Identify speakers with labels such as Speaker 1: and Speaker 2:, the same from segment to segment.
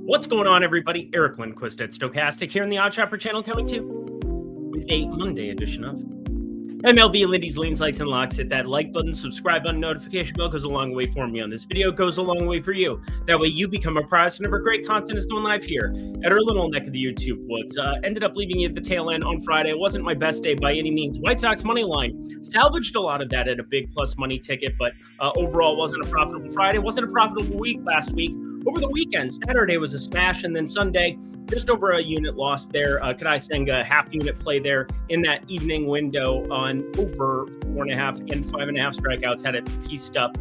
Speaker 1: What's going on, everybody? Eric Lindquist at Stochastic here in the Odd Shopper channel, coming to you with a Monday edition of MLB Lindy's Leans, Likes, and Locks. Hit that like button, subscribe button, notification bell. Goes a long way for me on this video. Goes a long way for you. That way you become apprised whenever great content is going live here at our little neck of the YouTube woods. Ended up leaving you at the tail end on Friday. It wasn't my best day by any means. White Sox money line. Salvaged a lot of that at a big plus money ticket, but overall wasn't a profitable Friday. Wasn't a profitable week last week. Over the weekend, Saturday was a smash, and then Sunday, just over a unit lost there. Kadai Senga, half-unit play there in that evening window on over 4.5 and 5.5 strikeouts. Had it pieced up,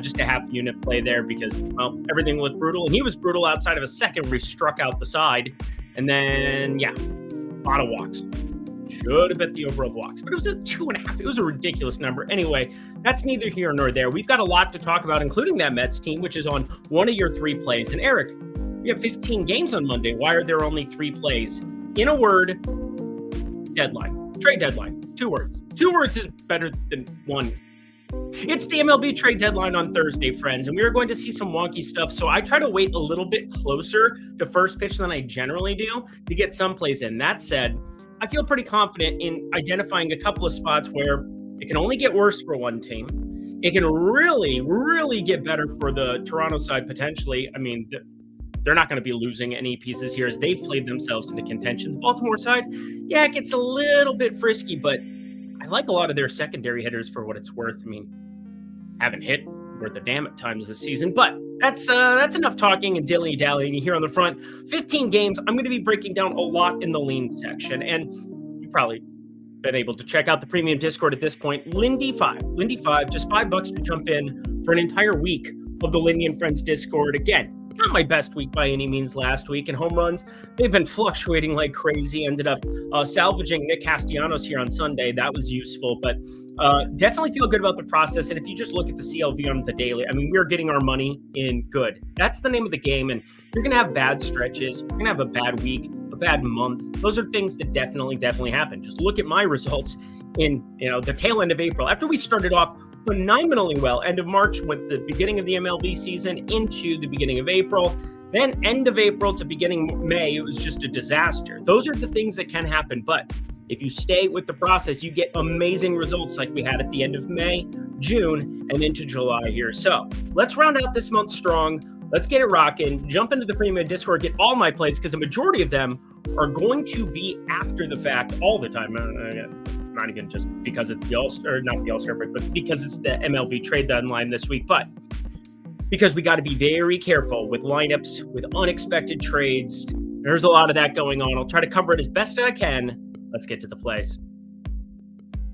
Speaker 1: just a half-unit play there because, well, everything looked brutal, and he was brutal outside of a second where he struck out the side. And then, yeah, a lot of walks. Should have bet the over of walks, but it was a 2.5. It was a ridiculous number. Anyway, that's neither here nor there. We've got a lot to talk about, including that Mets team, which is on one of your 3 plays. And Eric, we have 15 games on Monday. Why are there only 3 plays? In a word, deadline. Trade deadline. 2 words. 2 words is better than 1. It's the MLB trade deadline on Thursday, friends, and we are going to see some wonky stuff. So I try to wait a little bit closer to first pitch than I generally do to get some plays in. That said, I feel pretty confident in identifying a couple of spots where it can only get worse for one team. It can really, really get better for the Toronto side potentially. I mean, they're not going to be losing any pieces here as they've played themselves into contention. The Baltimore side, yeah, it gets a little bit frisky, but I like a lot of their secondary hitters for what it's worth. I mean, haven't hit worth a damn at times this season, but that's enough talking and dilly-dallying here on the front. 15 games. I'm going to be breaking down a lot in the lean section, and you've probably been able to check out the premium Discord at this point. Lindy 5, just $5 to jump in for an entire week of the Lindy and Friends Discord. Again, not my best week by any means last week, and home runs, they've been fluctuating like crazy. Ended up salvaging Nick Castellanos here on Sunday. That was useful, but definitely feel good about the process. And if you just look at the CLV on the daily, I mean, we're getting our money in good. That's the name of the game, and you're going to have bad stretches. You're going to have a bad week, a bad month. Those are things that definitely happen. Just look at my results in the tail end of April. After we started off phenomenally well, end of March with the beginning of the MLB season into the beginning of April, then end of April to beginning May, it was just a disaster. Those are the things that can happen, but if you stay with the process, you get amazing results like we had at the end of May, June, and into July here. So let's round out this month strong. Let's get it rocking. Jump into the premium Discord, get all my plays, because the majority of them are going to be after the fact all the time. Not even just because it's the All-Star, not the All-Star break, but because it's the MLB trade deadline this week. But because we got to be very careful with lineups, with unexpected trades. There's a lot of that going on. I'll try to cover it as best I can. Let's get to the plays.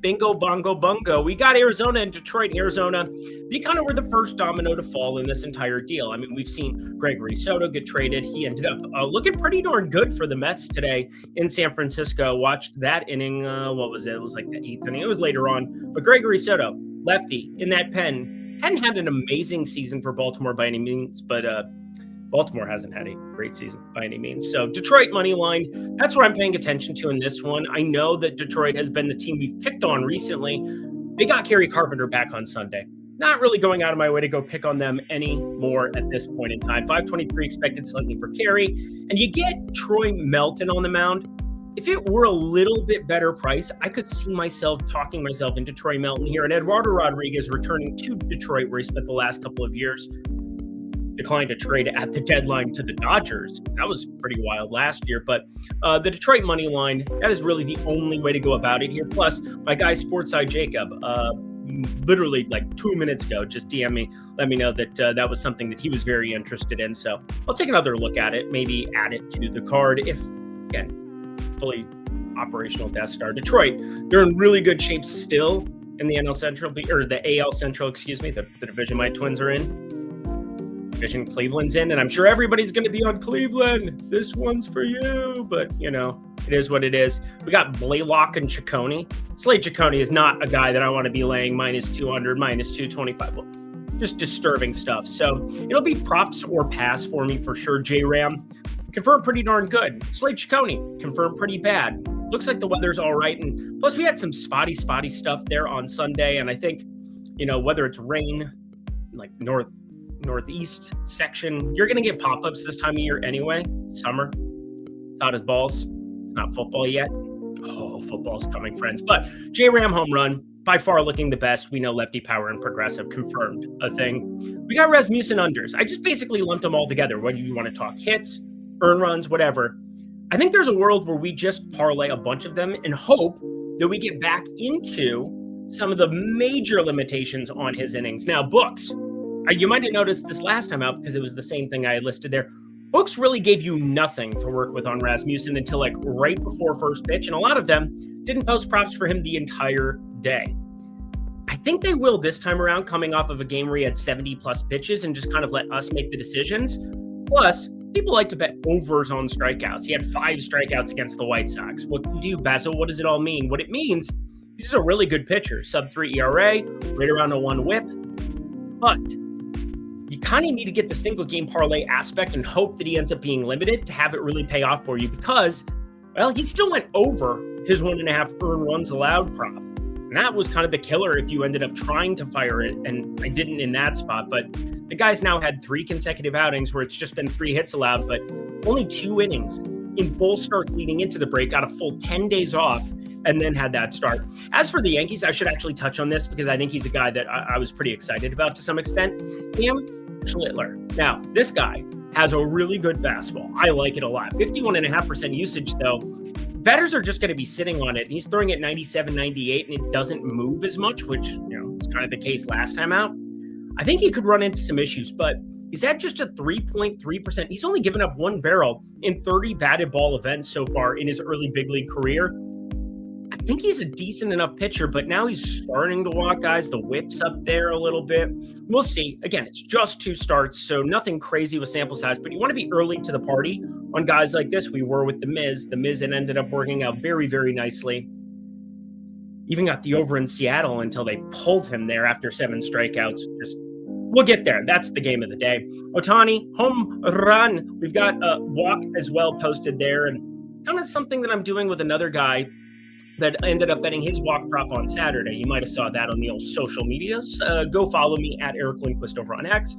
Speaker 1: Bingo, bongo, bungo. We got Arizona and Detroit. Arizona, they kind of were the first domino to fall in this entire deal. I mean, we've seen Gregory Soto get traded. He ended up looking pretty darn good for the Mets today in San Francisco. Watched that inning. What was it? It was like the 8th inning. It was later on. But Gregory Soto, lefty in that pen, hadn't had an amazing season for Baltimore by any means, but Baltimore hasn't had a great season by any means. So Detroit money line, that's what I'm paying attention to in this one. I know that Detroit has been the team we've picked on recently. They got Kerry Carpenter back on Sunday. Not really going out of my way to go pick on them anymore at this point in time. 523 expected slugging for Kerry. And you get Troy Melton on the mound. If it were a little bit better price, I could see myself talking myself into Troy Melton here. And Eduardo Rodriguez returning to Detroit, where he spent the last couple of years. Declined to trade at the deadline to the Dodgers. That was pretty wild last year. But the Detroit money line, that is really the only way to go about it here. Plus, my guy Sportside Jacob, literally like 2 minutes ago, just DM me, let me know that that was something that he was very interested in. So I'll take another look at it, maybe add it to the card if, again, fully operational Death Star. Detroit, they're in really good shape still in the NL Central, or the AL Central, the division my Twins are in. Division Cleveland's in, and I'm sure everybody's going to be on Cleveland. This one's for you, but it is what it is. We got Blaylock and Ciccone. Slade Ciccone is not a guy that I want to be laying minus 200, minus 225. Well, just disturbing stuff. So it'll be props or pass for me for sure. J-Ram confirmed pretty darn good. Slade Ciccone confirmed pretty bad. Looks like the weather's all right, and plus we had some spotty stuff there on Sunday, and I think whether it's rain like northeast section. You're going to get pop-ups this time of year anyway. Summer. It's hot as balls. It's not football yet. Oh, football's coming, friends. But J-Ram home run, by far looking the best. We know lefty power and progressive, confirmed a thing. We got Rasmussen unders. I just basically lumped them all together. Whether you want to talk hits, earn runs, whatever. I think there's a world where we just parlay a bunch of them and hope that we get back into some of the major limitations on his innings. Now, books. You might have noticed this last time out because it was the same thing I had listed there. Books really gave you nothing to work with on Rasmussen until like right before first pitch, and a lot of them didn't post props for him the entire day. I think they will this time around, coming off of a game where he had 70-plus pitches and just kind of let us make the decisions. Plus, people like to bet overs on strikeouts. He had 5 strikeouts against the White Sox. What do you do, Basil? What does it all mean? What it means, he's a really good pitcher. Sub-3 ERA, right around a 1 whip. But you kind of need to get the single game parlay aspect and hope that he ends up being limited to have it really pay off for you because, well, he still went over his 1.5 earned runs allowed prop. And that was kind of the killer if you ended up trying to fire it. And I didn't in that spot, but the guy's now had 3 consecutive outings where it's just been 3 hits allowed, but only 2 innings in both starts leading into the break, got a full 10 days off, and then had that start. As for the Yankees, I should actually touch on this because I think he's a guy that I was pretty excited about to some extent. Cam Schlittler. Now, this guy has a really good fastball. I like it a lot. 51.5% usage, though. Batters are just going to be sitting on it. He's throwing it 97, 98, and it doesn't move as much, which, is kind of the case last time out. I think he could run into some issues, but he's at just a 3.3%. He's only given up 1 barrel in 30 batted ball events so far in his early big league career. I think he's a decent enough pitcher, but now he's starting to walk guys. The whip's up there a little bit. We'll see. Again, it's just 2 starts, so nothing crazy with sample size, but you want to be early to the party on guys like this. We were with the Miz. The Miz, it ended up working out very, very nicely. Even got the over in Seattle until they pulled him there after 7 strikeouts. We'll get there. That's the game of the day. Ohtani, home run. We've got a walk as well posted there, and kind of something that I'm doing with another guy that ended up betting his walk prop on Saturday. You might have saw that on the old social medias. Go follow me at Eric Lindquist over on X.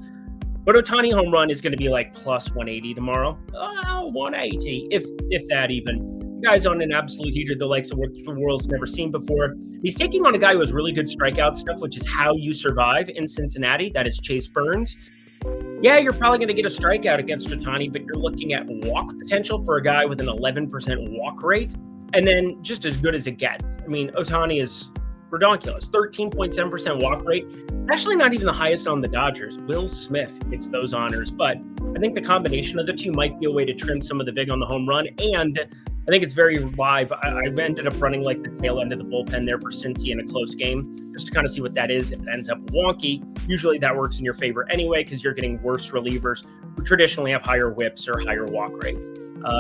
Speaker 1: But Ohtani home run is going to be like plus 180 tomorrow. 180, if that even. The guy's on an absolute heater, the likes of what the world's never seen before. He's taking on a guy who has really good strikeout stuff, which is how you survive in Cincinnati. That is Chase Burns. Yeah, you're probably going to get a strikeout against Ohtani, but you're looking at walk potential for a guy with an 11% walk rate. And then just as good as it gets. I mean, Ohtani is redonkulous. 13.7% walk rate. Actually not even the highest on the Dodgers. Will Smith gets those honors. But I think the combination of the two might be a way to trim some of the vig on the home run. And I think it's very live. I ended up running like the tail end of the bullpen there for Cincy in a close game, just to kind of see what that is. If it ends up wonky, usually that works in your favor anyway, because you're getting worse relievers who traditionally have higher whips or higher walk rates.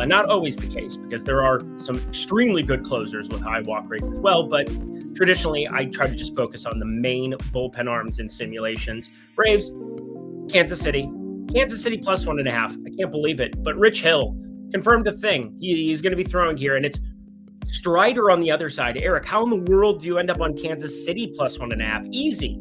Speaker 1: Not always the case, because there are some extremely good closers with high walk rates as well, but traditionally I try to just focus on the main bullpen arms in simulations. Braves, Kansas City plus 1.5. I can't believe it, but Rich Hill confirmed a thing. He's going to be throwing here, and it's Strider on the other side. Eric, how in the world do you end up on Kansas City plus 1.5? Easy.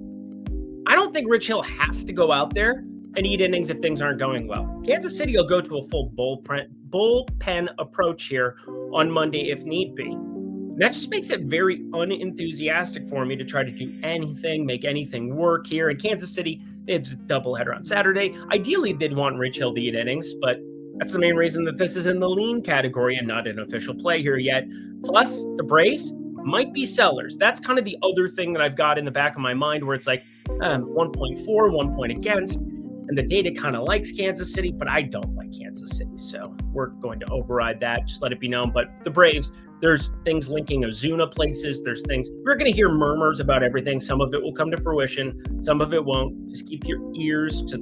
Speaker 1: I don't think Rich Hill has to go out there and eat innings if things aren't going well. Kansas City will go to a full bullpen approach here on Monday if need be. And that just makes it very unenthusiastic for me to try to do anything, make anything work here. In Kansas City, they had a doubleheader on Saturday. Ideally, they'd want Rich Hill to eat innings, but that's the main reason that this is in the lean category and not an official play here yet. Plus, the Braves might be sellers. That's kind of the other thing that I've got in the back of my mind where it's like 1.4, 1 point against. And the data kind of likes Kansas City, but I don't like Kansas City. So we're going to override that. Just let it be known. But the Braves, there's things linking Ozuna places. There's things. We're going to hear murmurs about everything. Some of it will come to fruition. Some of it won't. Just keep your ears to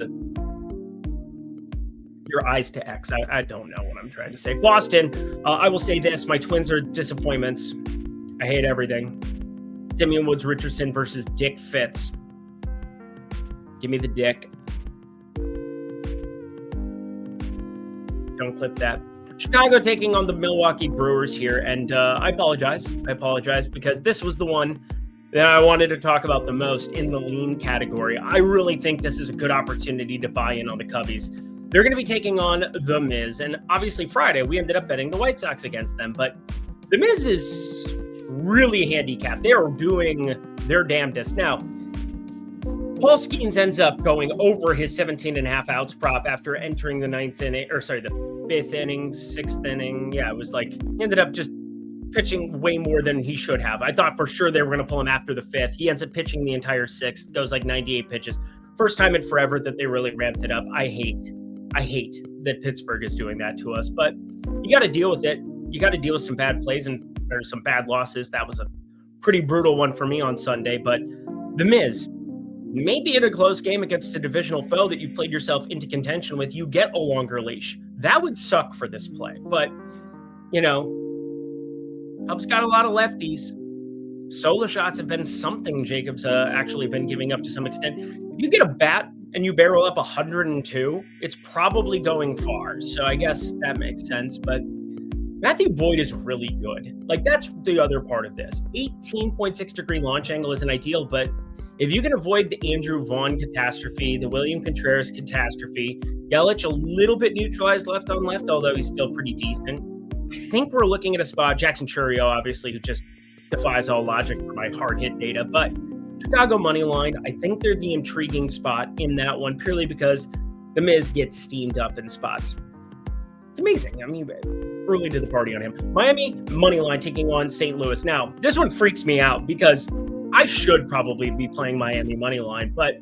Speaker 1: your eyes to X. I don't know what I'm trying to say. Boston, I will say this. My Twins are disappointments. I hate everything. Simeon Woods Richardson versus Dick Fitz. Give me the Dick. Don't clip that. Chicago taking on the Milwaukee Brewers here, and I apologize because this was the one that I wanted to talk about the most in the lean category. I really think this is a good opportunity to buy in on the Cubbies. They're going to be taking on the Miz, and obviously Friday we ended up betting the White Sox against them, but the Miz is really handicapped. They are doing their damnedest. Now, Paul Skeens ends up going over his 17.5 outs prop after entering the the fifth inning, sixth inning. Yeah, it was like he ended up just pitching way more than he should have. I thought for sure they were going to pull him after the fifth. He ends up pitching the entire sixth, goes like 98 pitches. First time in forever that they really ramped it up. I hate that Pittsburgh is doing that to us, but you got to deal with it. You got to deal with some bad plays and there's some bad losses. That was a pretty brutal one for me on Sunday, but the Miz, maybe in a close game against a divisional foe that you've played yourself into contention with, you get a longer leash. That would suck for this play, but Cubs got a lot of lefties. Solo shots have been something Jacob's actually been giving up to some extent. If you get a bat and you barrel up 102, it's probably going far. So I guess that makes sense. But Matthew Boyd is really good. Like, that's the other part of this. 18.6-degree launch angle isn't ideal, but if you can avoid the Andrew Vaughn catastrophe, the William Contreras catastrophe, Yelich a little bit neutralized left on left, although he's still pretty decent. I think we're looking at a spot. Jackson Chourio, obviously, who just defies all logic for my hard hit data, but Chicago money line, I think they're the intriguing spot in that one, purely because the Miz gets steamed up in spots. It's amazing. I mean, early to the party on him. Miami money line taking on St. Louis. Now, this one freaks me out because I should probably be playing Miami money line, but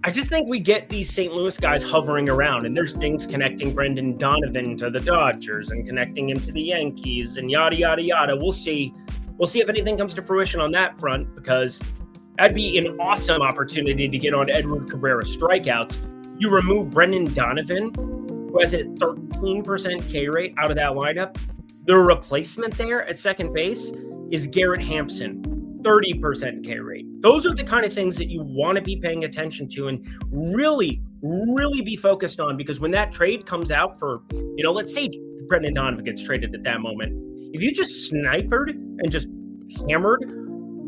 Speaker 1: I just think we get these St. Louis guys hovering around, and there's things connecting Brendan Donovan to the Dodgers and connecting him to the Yankees and yada, yada, yada. We'll see. We'll see if anything comes to fruition on that front, because that'd be an awesome opportunity to get on Edward Cabrera's strikeouts. You remove Brendan Donovan, who has a 13% K rate out of that lineup. The replacement there at second base is Garrett Hampson, 30% K rate. Those are the kind of things that you want to be paying attention to and really, really be focused on, because when that trade comes out for, let's say Brendan Donovan gets traded at that moment, if you just sniped and just hammered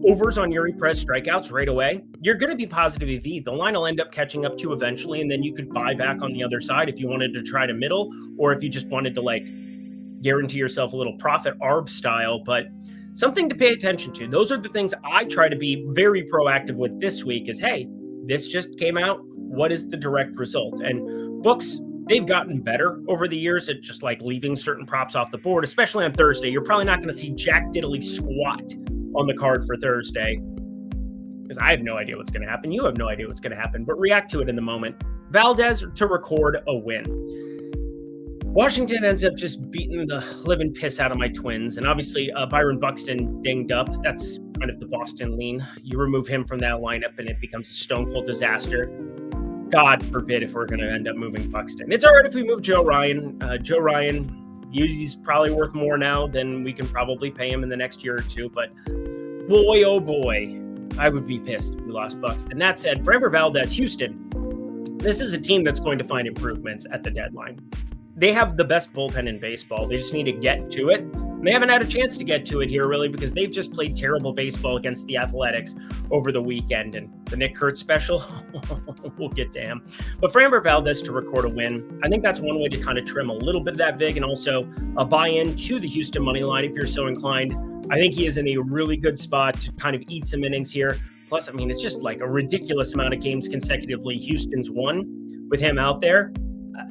Speaker 1: overs on Yuri Perez strikeouts right away, you're going to be positive EV. The line will end up catching up to you eventually, and then you could buy back on the other side if you wanted to try to middle, or if you just wanted to guarantee yourself a little profit arb style. But something to pay attention to. Those are the things I try to be very proactive with this week is, hey, this just came out. What is the direct result? And books, they've gotten better over the years at just leaving certain props off the board, especially on Thursday. You're probably not going to see Jack Diddley squat on the card for Thursday, because I have no idea what's going to happen. You have no idea what's going to happen, but react to it in the moment. Valdez to record a win. Washington ends up just beating the living piss out of my Twins. And obviously Byron Buxton dinged up. That's kind of the Boston lean. You remove him from that lineup and it becomes a stone cold disaster. God forbid if we're going to end up moving Buxton. It's all right if we move Joe Ryan. Joe Ryan, he's probably worth more now than we can probably pay him in the next year or two. But boy, oh boy, I would be pissed if we lost Buxton. That said, Framber Valdez, Houston, this is a team that's going to find improvements at the deadline. They have the best bullpen in baseball. They just need to get to it. And they haven't had a chance to get to it here, really, because they've just played terrible baseball against the Athletics over the weekend. And the Nick Kurtz special, we'll get to him. But Framber Valdez to record a win, I think that's one way to kind of trim a little bit of that vig and also a buy-in to the Houston money line if you're so inclined. I think he is in a really good spot to kind of eat some innings here. Plus, I mean, it's just like a ridiculous amount of games consecutively Houston's won with him out there.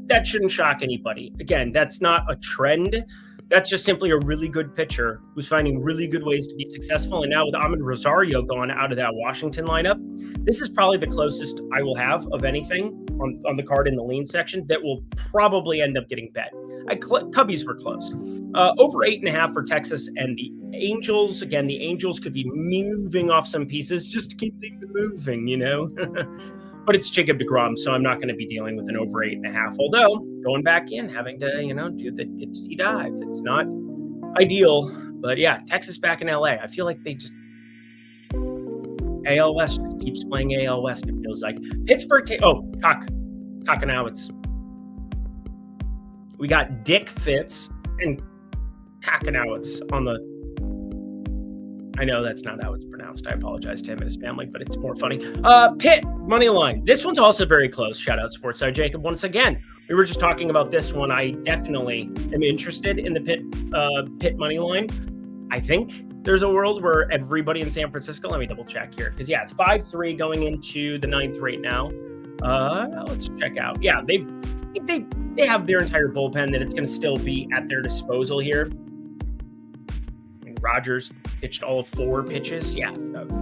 Speaker 1: That shouldn't shock anybody. Again, that's not a trend. That's just simply a really good pitcher who's finding really good ways to be successful. And now with Ahmed Rosario gone out of that Washington lineup, this is probably the closest I will have of anything on the card in the lean section that will probably end up getting bet. Cubbies were close. Over 8.5 for Texas and the Angels. Again, the Angels could be moving off some pieces just to keep things moving, But it's Jacob deGrom, so I'm not going to be dealing with an over 8.5. Although, going back in, having to, do the dipsy dive. It's not ideal. But yeah, Texas back in LA. I feel like they just... AL West just keeps playing AL West, it feels like. Pittsburgh... Kakanowitz. We got Dick Fitz and Kakanowitz on the I know that's not how it's pronounced. I apologize to him and his family, but it's more funny. Pitt, money line. This one's also very close. Shout out Sportside Jacob once again. We were just talking about this one. I definitely am interested in the Pitt money line. I think there's a world where everybody in San Francisco, let me double check here, because yeah, it's 5-3 going into the 9th right now. Let's check out. Yeah, they have their entire bullpen that it's going to still be at their disposal here. Rogers pitched all 4 pitches. Yeah,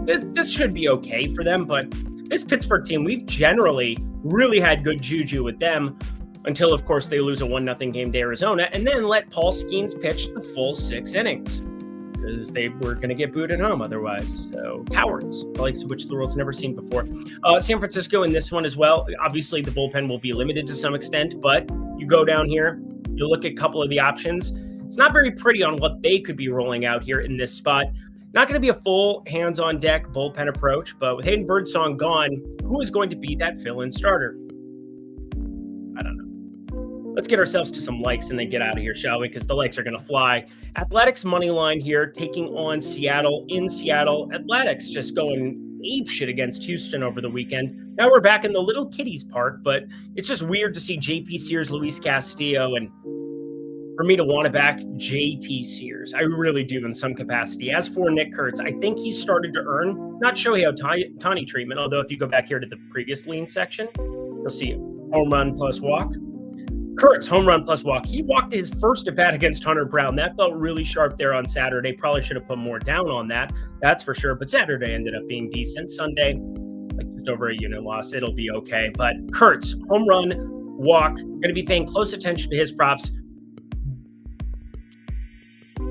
Speaker 1: this should be okay for them. But this Pittsburgh team, we've generally really had good juju with them until, of course, they lose a 1-0 game to Arizona and then let Paul Skeens pitch the full 6 innings because they were going to get booed at home otherwise. So cowards, like which the world's never seen before. San Francisco in this one as well. Obviously, the bullpen will be limited to some extent, but you go down here, you look at a couple of the options. It's not very pretty on what they could be rolling out here in this spot. Not going to be a full hands-on-deck bullpen approach, but with Hayden Birdsong gone, who is going to be that fill-in starter? I don't know. Let's get ourselves to some likes and then get out of here, shall we? Because the likes are going to fly. Athletics money line here, taking on Seattle in Seattle. Athletics just going apeshit against Houston over the weekend. Now we're back in the Little Kitties Park, but it's just weird to see JP Sears, Luis Castillo, and for me to want to back JP Sears. I really do in some capacity. As for Nick Kurtz, I think he's started to earn, not Shohei Ohtani treatment, although if you go back here to the previous lean section, you'll see home run plus walk. Kurtz, home run plus walk. He walked his first at bat against Hunter Brown. That felt really sharp there on Saturday. Probably should have put more down on that. That's for sure. But Saturday ended up being decent. Sunday, like just over a unit loss. It'll be okay. But Kurtz, home run, walk. Going to be paying close attention to his props.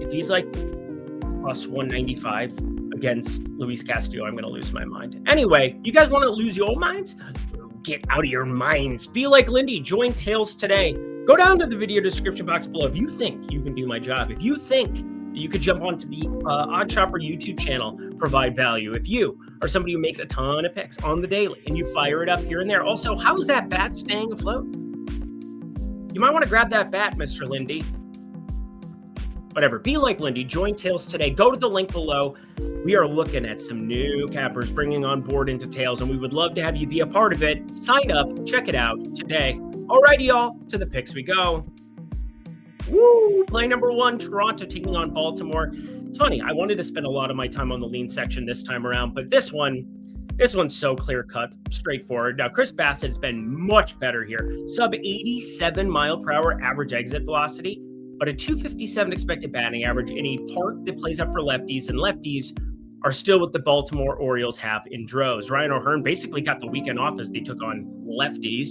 Speaker 1: If he's like plus 195 against Luis Castillo, I'm going to lose my mind. Anyway, you guys want to lose your minds? Get out of your minds. Be like Lindy. Join Tails today. Go down to the video description box below. If you think you can do my job, if you think that you could jump onto the Odd Chopper YouTube channel, provide value. If you are somebody who makes a ton of picks on the daily and you fire it up here and there. Also, how's that bat staying afloat? You might want to grab that bat, Mr. Lindy. Whatever. Be like Lindy. Join Tails today. Go to the link below. We are looking at some new cappers bringing on board into Tails, and we would love to have you be a part of it. Sign up. Check it out today. Alrighty, y'all. To the picks we go. Woo! Play number 1, Toronto taking on Baltimore. It's funny. I wanted to spend a lot of my time on the lean section this time around, but this one's so clear-cut, straightforward. Now, Chris Bassett has been much better here. Sub 87 mile per hour average exit velocity, but a 257 expected batting average in a park that plays up for lefties, and lefties are still what the Baltimore Orioles have in droves. Ryan O'Hearn basically got the weekend off as they took on lefties.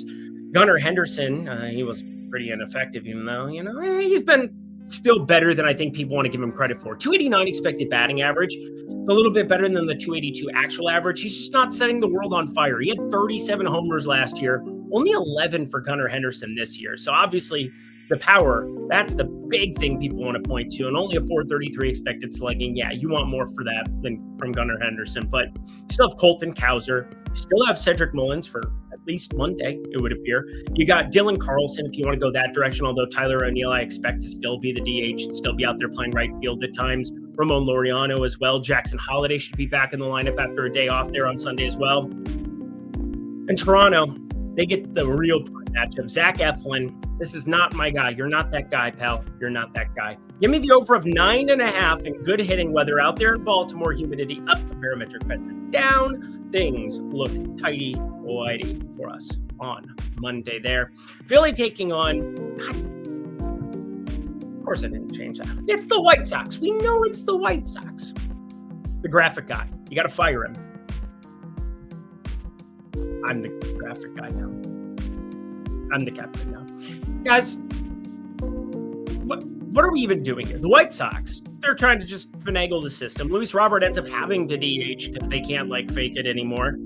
Speaker 1: Gunnar Henderson, he was pretty ineffective, even though, he's been still better than I think people want to give him credit for. 289 expected batting average. It's a little bit better than the 282 actual average. He's just not setting the world on fire. He had 37 homers last year, only 11 for Gunnar Henderson this year. So obviously, the power, that's the big thing people want to point to, and only a 433 expected slugging. Yeah, you want more for that than from Gunnar Henderson, but you still have Colton Cowser. You still have Cedric Mullins for at least one day, it would appear. You got Dylan Carlson if you want to go that direction, although Tyler O'Neill I expect to still be the DH and still be out there playing right field at times. Ramon Laureano as well. Jackson Holiday should be back in the lineup after a day off there on Sunday as well. And Toronto, they get the real matchup. Zach Eflin, this is not my guy. You're not that guy, pal. You're not that guy. Give me the over of 9.5 and good hitting weather out there in Baltimore. Humidity up, barometric pressure down. Things look tighty-whitey for us on Monday there. Philly taking on... Of course I didn't change that. It's the White Sox. We know it's the White Sox. The graphic guy. You got to fire him. I'm the graphic guy now. I'm the captain now. Guys, what are we even doing here? The White Sox, they're trying to just finagle the system. Luis Robert ends up having to DH because they can't, fake it anymore.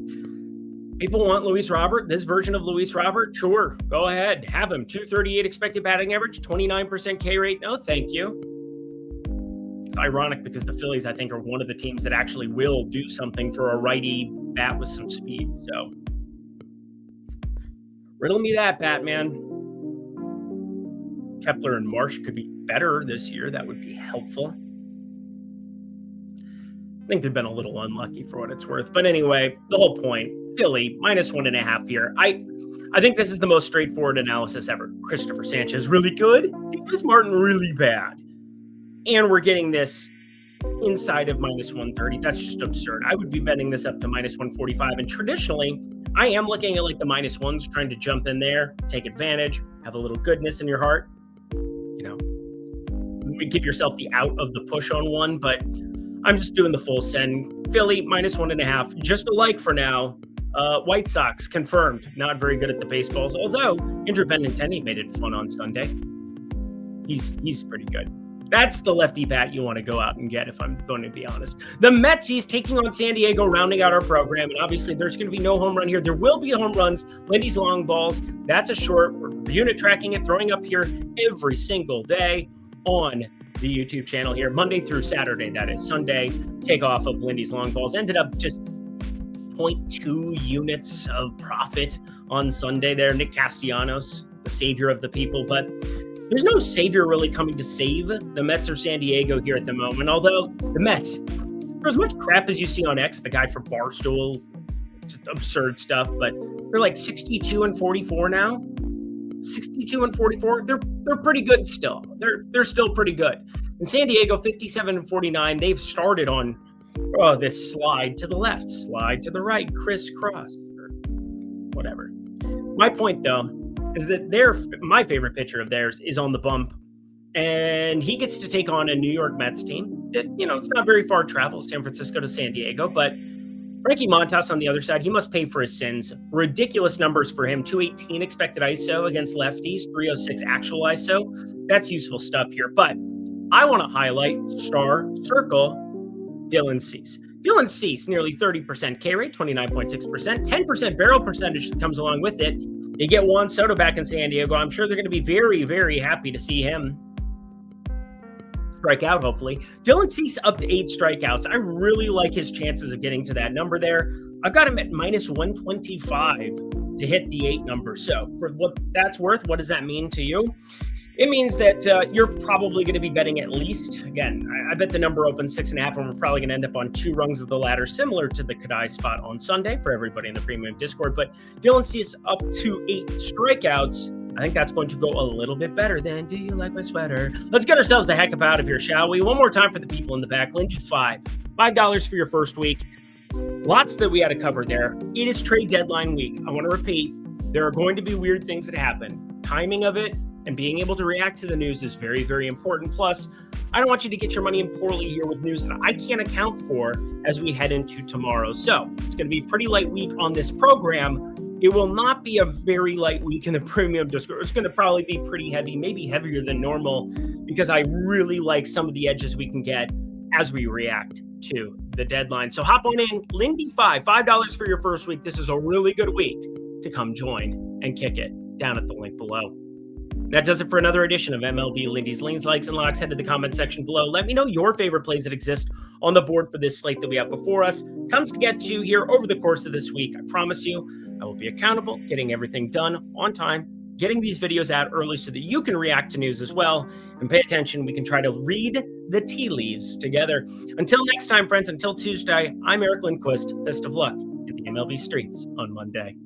Speaker 1: People want Luis Robert, this version of Luis Robert? Sure, go ahead. Have him. 238 expected batting average, 29% K rate. No, thank you. It's ironic because the Phillies, I think, are one of the teams that actually will do something for a righty bat with some speed. So, riddle me that, Batman. Kepler and Marsh could be better this year. That would be helpful. I think they've been a little unlucky for what it's worth. But anyway, the whole point, Philly, -1.5 here. I think this is the most straightforward analysis ever. Christopher Sanchez, really good. Davis Martin, really bad. And we're getting this inside of -130. That's just absurd. I would be betting this up to -145. And traditionally, I am looking at like the -1s, trying to jump in there, take advantage, have a little goodness in your heart. Give yourself the out of the push on one, but I'm just doing the full send. Philly, -1.5, just a like for now. White Sox, confirmed. Not very good at the baseballs, although Andrew Benintendi made it fun on Sunday. He's pretty good. That's the lefty bat you want to go out and get, if I'm going to be honest. The Mets, he's taking on San Diego, rounding out our program. And obviously, there's going to be no home run here. There will be home runs. Lindy's long balls. That's a short. We're unit tracking it, throwing up here every single day on the YouTube channel here, Monday through Saturday, that is. Sunday, takeoff of Lindy's long balls. Ended up just 0.2 units of profit on Sunday there. Nick Castellanos, the savior of the people. But there's no savior really coming to save the Mets or San Diego here at the moment. Although the Mets, for as much crap as you see on X, the guy from Barstool, just absurd stuff, but they're like 62-44 now. 62-44. They're pretty good still. They're still pretty good. And San Diego 57-49. They've started on this slide to the left, slide to the right, crisscross, or whatever. My point though is that my favorite pitcher of theirs is on the bump, and he gets to take on a New York Mets team that, it's not very far travel, San Francisco to San Diego, but Frankie Montas on the other side, he must pay for his sins. Ridiculous numbers for him. 218 expected ISO against lefties, 306 actual ISO. That's useful stuff here. But I want to highlight, circle, Dylan Cease. Dylan Cease, nearly 30% K rate, 29.6%, 10% barrel percentage that comes along with it. You get Juan Soto back in San Diego. I'm sure they're going to be very, very happy to see him strike out, hopefully. Dylan Cease up to 8 strikeouts. I really like his chances of getting to that number there. I've got him at -125 to hit the 8 number. So for what that's worth, what does that mean to you? It means that you're probably going to be betting at least, again, I bet the number opens 6.5, and we're probably going to end up on 2 rungs of the ladder, similar to the Kadai spot on Sunday for everybody in the premium Discord. But Dylan Cease up to 8 strikeouts. I think that's going to go a little bit better than, do you like my sweater? Let's get ourselves the heck up out of here, shall we? One more time for the people in the back. Lindy, $5 for your first week. Lots that we had to cover there. It is trade deadline week. I want to repeat, there are going to be weird things that happen. Timing of it and being able to react to the news is very, very important. Plus, I don't want you to get your money in poorly here with news that I can't account for as we head into tomorrow. So it's going to be a pretty light week on this program. It will not be a very light week in the premium Discord. It's going to probably be pretty heavy, maybe heavier than normal, because I really like some of the edges we can get as we react to the deadline. So hop on in. Lindy, $5 for your first week. This is a really good week to come join and kick it down at the link below. That does it for another edition of MLB Lindy's Leans, Likes, and Locks. Head to the comment section below. Let me know your favorite plays that exist on the board for this slate that we have before us. Tons to get to here over the course of this week. I promise you, I will be accountable, getting everything done on time, getting these videos out early so that you can react to news as well. And pay attention, we can try to read the tea leaves together. Until next time, friends, until Tuesday, I'm Eric Lindquist. Best of luck in the MLB streets on Monday.